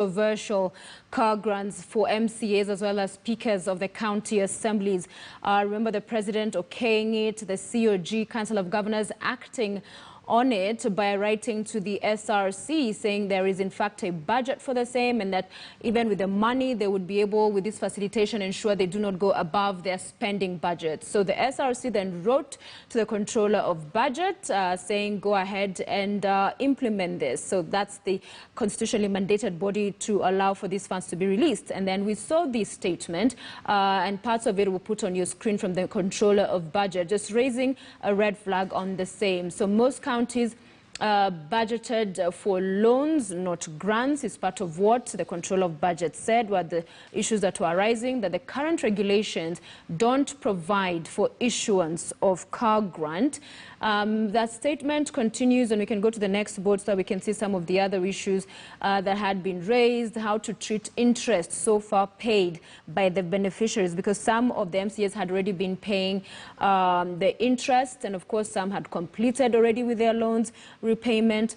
Controversial car grants for MCAs as well as speakers of the county assemblies. Remember the president okaying it, the COG, Council of Governors, acting on it by writing to the SRC saying there is in fact a budget for the same and that even with the money they would be able with this facilitation ensure they do not go above their spending budget. So the SRC then wrote to the controller of budget saying go ahead and implement this. So that's the constitutionally mandated body to allow for these funds to be released. And then we saw this statement and parts of it were put on your screen from the controller of budget, just raising a red flag on the same. So most counties budgeted for loans, not grants, is part of what the control of budget said were the issues that were arising, that the current regulations don't provide for issuance of car grant. That statement continues, and we can go to the next board so we can see some of the other issues that had been raised, how to treat interest so far paid by the beneficiaries, because some of the MCAs had already been paying the interest, and of course some had completed already with their loans repayment.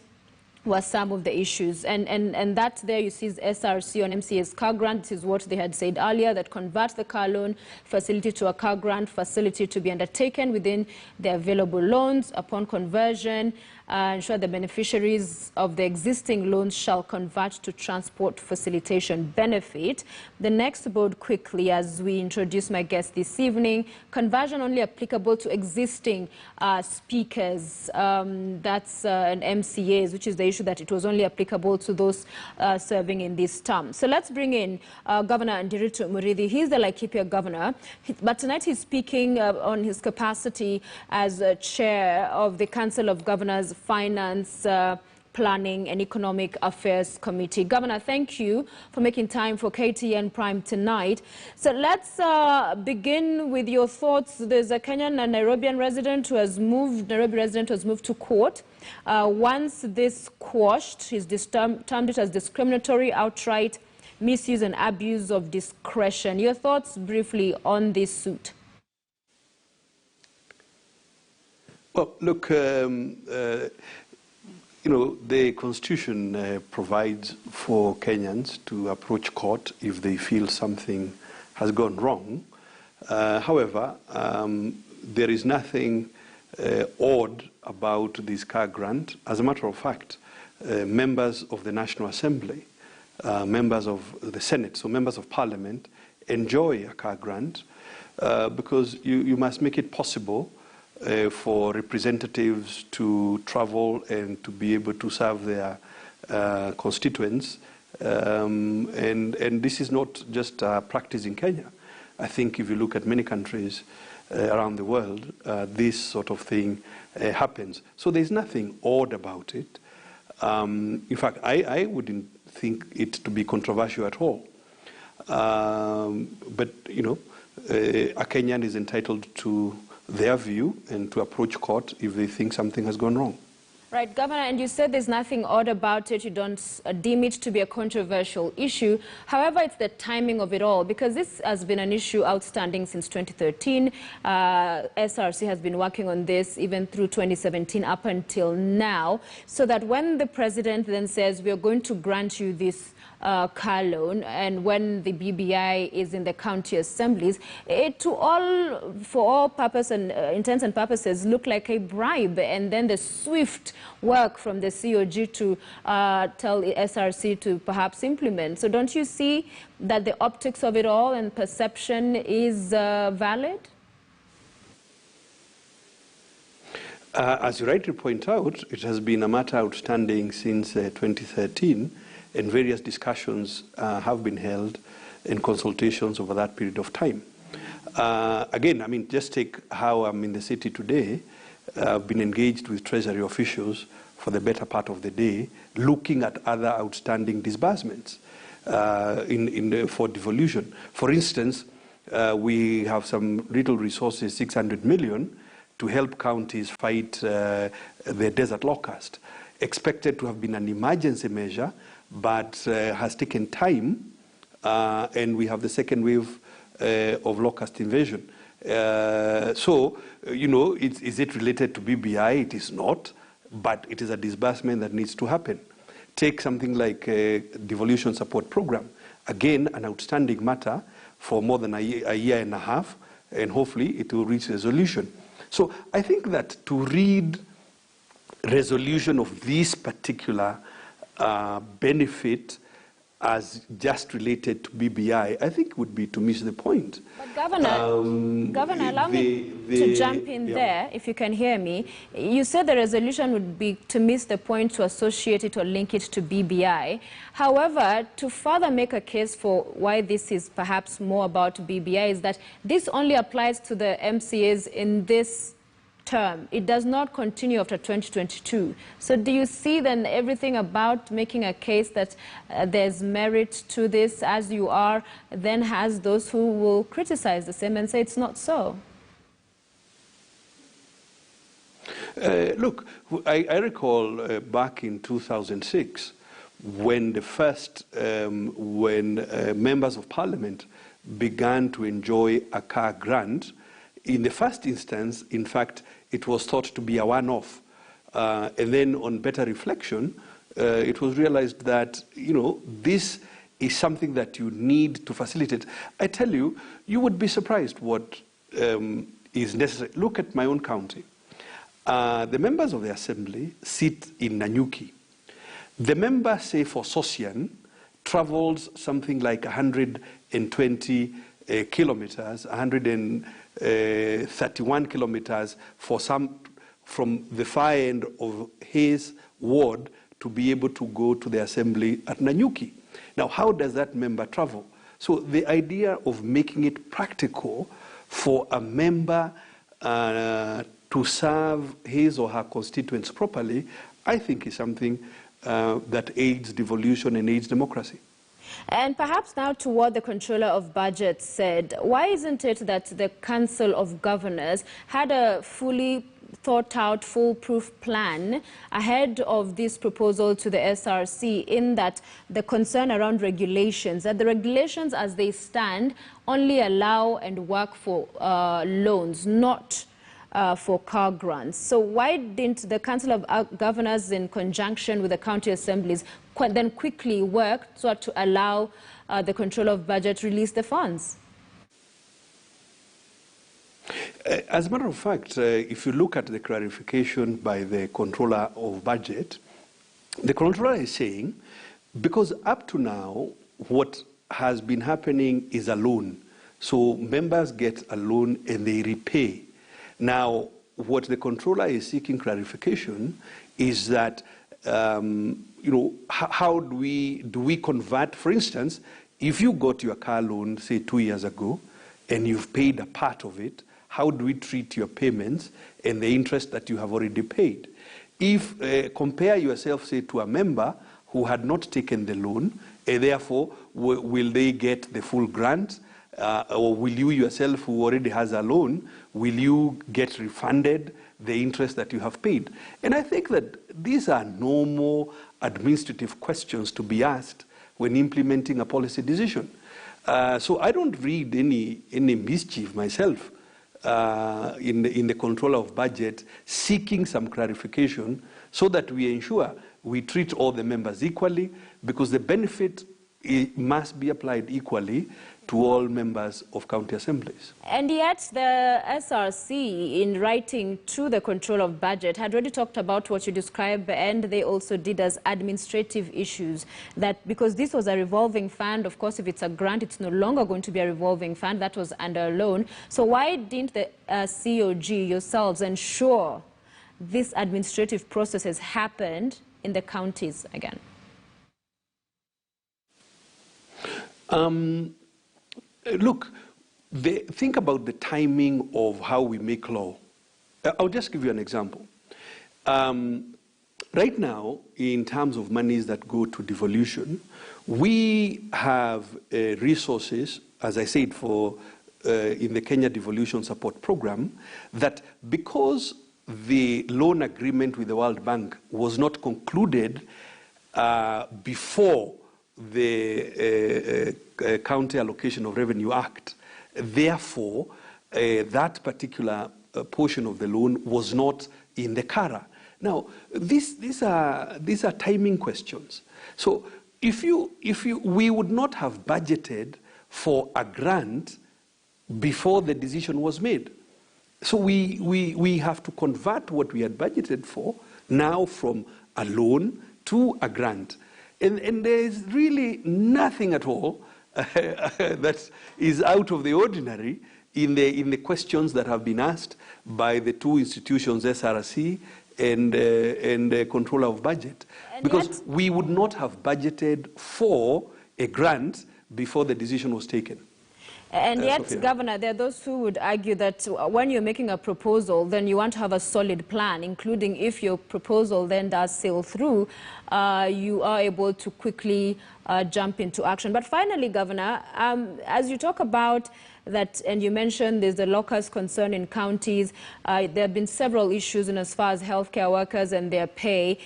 Was some of the issues. And that there you see is SRC on MCA's car grant. This is what they had said earlier, that convert the car loan facility to a car grant facility to be undertaken within the available loans. Upon conversion, ensure the beneficiaries of the existing loans shall convert to transport facilitation benefit. The next board quickly, as we introduce my guest this evening, conversion only applicable to existing speakers. That's an MCAs, which is the issue that it was only applicable to those serving in this term. So let's bring in Governor Ndiritu Murithi. He's the Laikipia governor, but tonight he's speaking on his capacity as chair of the Council of Governors Finance, Planning and Economic Affairs Committee. Governor, thank you for making time for KTN Prime tonight. So let's begin with your thoughts. There's a Kenyan and Nairobi resident who has moved to court. Once this quashed, he's termed it as discriminatory, outright misuse and abuse of discretion. Your thoughts briefly on this suit? Well, look, you know, the Constitution provides for Kenyans to approach court if they feel something has gone wrong. However, there is nothing odd about this car grant. As a matter of fact, members of the National Assembly, members of the Senate, so members of Parliament, enjoy a car grant because you must make it possible for representatives to travel and to be able to serve their constituents. And this is not just a practice in Kenya. I think if you look at many countries around the world, this sort of thing happens. So there's nothing odd about it. In fact, I wouldn't think it to be controversial at all. But, you know, a Kenyan is entitled to their view and to approach court if they think something has gone wrong. Right, Governor, and you said there's nothing odd about it. You don't deem it to be a controversial issue. However, it's the timing of it all, because this has been an issue outstanding since 2013. SRC has been working on this even through 2017 up until now, so that when the president then says we are going to grant you this car loan, and when the BBI is in the county assemblies, it for all purpose and intents and purposes look like a bribe, and then the swift work from the COG to tell the SRC to perhaps implement. So don't you see that the optics of it all and perception is valid? As you rightly point out, it has been a matter outstanding since 2013. And various discussions have been held in consultations over that period of time. Again, I mean, just take how I'm in the city today. I've been engaged with Treasury officials for the better part of the day, looking at other outstanding disbursements for devolution. For instance, we have some little resources, 600 million, to help counties fight the desert locust. Expected to have been an emergency measure, but has taken time, and we have the second wave of locust invasion. So, you know, is it related to BBI? It is not, but it is a disbursement that needs to happen. Take something like a devolution support program. Again, an outstanding matter for more than a year and a half, and hopefully it will reach resolution. So I think that to read resolution of this particular benefit as just related to BBI, I think would be to miss the point. But Governor, allow me to jump in there, if you can hear me. You said the resolution would be to miss the point to associate it or link it to BBI. However, to further make a case for why this is perhaps more about BBI is that this only applies to the MCAs in this term. It does not continue after 2022. So do you see then everything about making a case that there's merit to this as you are, then has those who will criticize the same and say it's not so? Look, I recall back in 2006 when the first, members of parliament began to enjoy a car grant. In the first instance, in fact, it was thought to be a one-off. And then on better reflection, it was realized that, this is something that you need to facilitate. I tell you, you would be surprised what is necessary. Look at my own county. The members of the assembly sit in Nanyuki. The member, say, for Sosian, travels something like 120 kilometers, 131 kilometers for some from the far end of his ward to be able to go to the assembly at Nanyuki. Now, how does that member travel? So the idea of making it practical for a member to serve his or her constituents properly, I think is something that aids devolution and aids democracy. And perhaps now to what the Controller of Budget said, why isn't it that the Council of Governors had a fully thought out, foolproof plan ahead of this proposal to the SRC, in that the concern around regulations, that the regulations as they stand only allow and work for loans, not for car grants? So why didn't the Council of Governors, in conjunction with the county assemblies, then quickly work so as to allow the Controller of Budget release the funds? As a matter of fact, if you look at the clarification by the Controller of Budget, the Controller is saying, because up to now, what has been happening is a loan. So members get a loan and they repay. Now, what the Controller is seeking clarification is that, how do we convert, for instance, if you got your car loan, say 2 years ago, and you've paid a part of it, how do we treat your payments and the interest that you have already paid? If compare yourself, say, to a member who had not taken the loan, and therefore, will they get the full grant? Or will you yourself, who already has a loan, will you get refunded the interest that you have paid? And I think that these are normal administrative questions to be asked when implementing a policy decision. So I don't read any mischief myself in the Controller of Budget seeking some clarification so that we ensure we treat all the members equally, because the benefit must be applied equally to all members of county assemblies. And yet the SRC, in writing to the Controller of Budget, had already talked about what you described, and they also did as administrative issues, that because this was a revolving fund, of course, if it's a grant, it's no longer going to be a revolving fund, that was under a loan. So why didn't the COG yourselves ensure this administrative process has happened in the counties again? Look, think about the timing of how we make law. I'll just give you an example. Right now, in terms of monies that go to devolution, we have resources, as I said, for in the Kenya Devolution Support Program, that because the loan agreement with the World Bank was not concluded before the County Allocation of Revenue Act, therefore, that particular portion of the loan was not in the CARA. Now, these are timing questions. So we would not have budgeted for a grant before the decision was made. So we have to convert what we had budgeted for now from a loan to a grant. And there is really nothing at all that is out of the ordinary in the questions that have been asked by the two institutions, SRC and the Controller of Budget. And because we would not have budgeted for a grant before the decision was taken. And yet, Sophia. Governor, there are those who would argue that when you're making a proposal, then you want to have a solid plan, including if your proposal then does sail through, you are able to quickly jump into action. But finally, Governor, as you talk about that, and you mentioned there's a locust concern in counties, there have been several issues in as far as healthcare workers and their pay.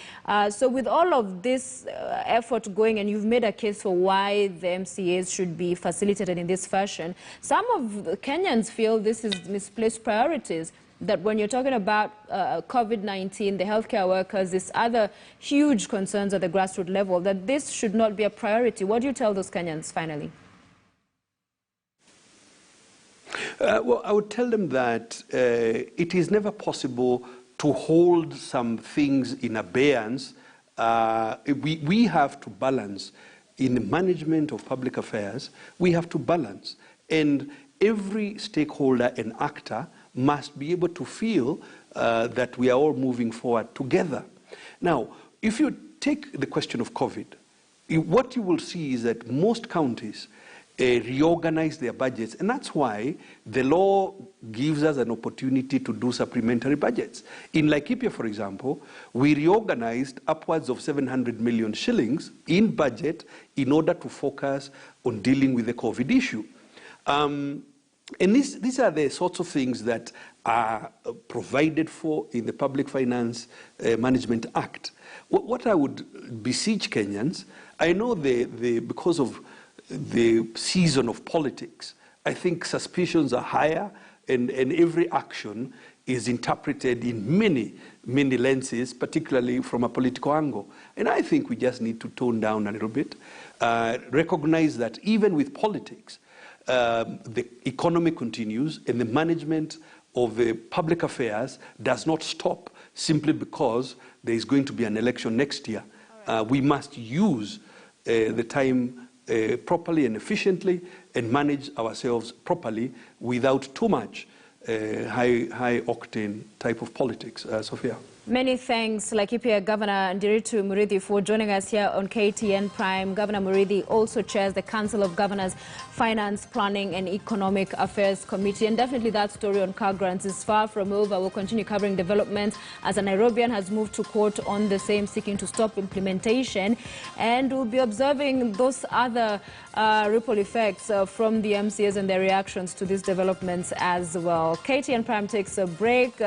So with all of this effort going, and you've made a case for why the MCAs should be facilitated in this fashion, some of Kenyans feel this is misplaced priorities, that when you're talking about COVID-19, the healthcare workers, these other huge concerns at the grassroots level, that this should not be a priority. What do you tell those Kenyans finally? Well, I would tell them that it is never possible to hold some things in abeyance. We have to balance in the management of public affairs. We have to balance. And every stakeholder and actor must be able to feel that we are all moving forward together. Now, if you take the question of COVID, what you will see is that most counties reorganize their budgets, and that's why the law gives us an opportunity to do supplementary budgets. In Laikipia, for example, we reorganized upwards of 700 million shillings in budget in order to focus on dealing with the COVID issue. And these are the sorts of things that are provided for in the Public Finance Management Act. What I would beseech Kenyans, I know because of the season of politics, I think suspicions are higher, and every action is interpreted in many lenses, particularly from a political angle. And I think we just need to tone down a little bit, recognize that even with politics, the economy continues, and the management of the public affairs does not stop simply because there is going to be an election next year. Right. We must use the time properly and efficiently, and manage ourselves properly without too much high-octane type of politics. Sophia. Many thanks, Laikipia Governor Ndiritu Murithi, for joining us here on KTN Prime. Governor Murithi also chairs the Council of Governors Finance, Planning and Economic Affairs Committee. And definitely that story on car grants is far from over. We'll continue covering developments as a Nairobian has moved to court on the same, seeking to stop implementation. And we'll be observing those other ripple effects from the MCAs and their reactions to these developments as well. KTN Prime takes a break.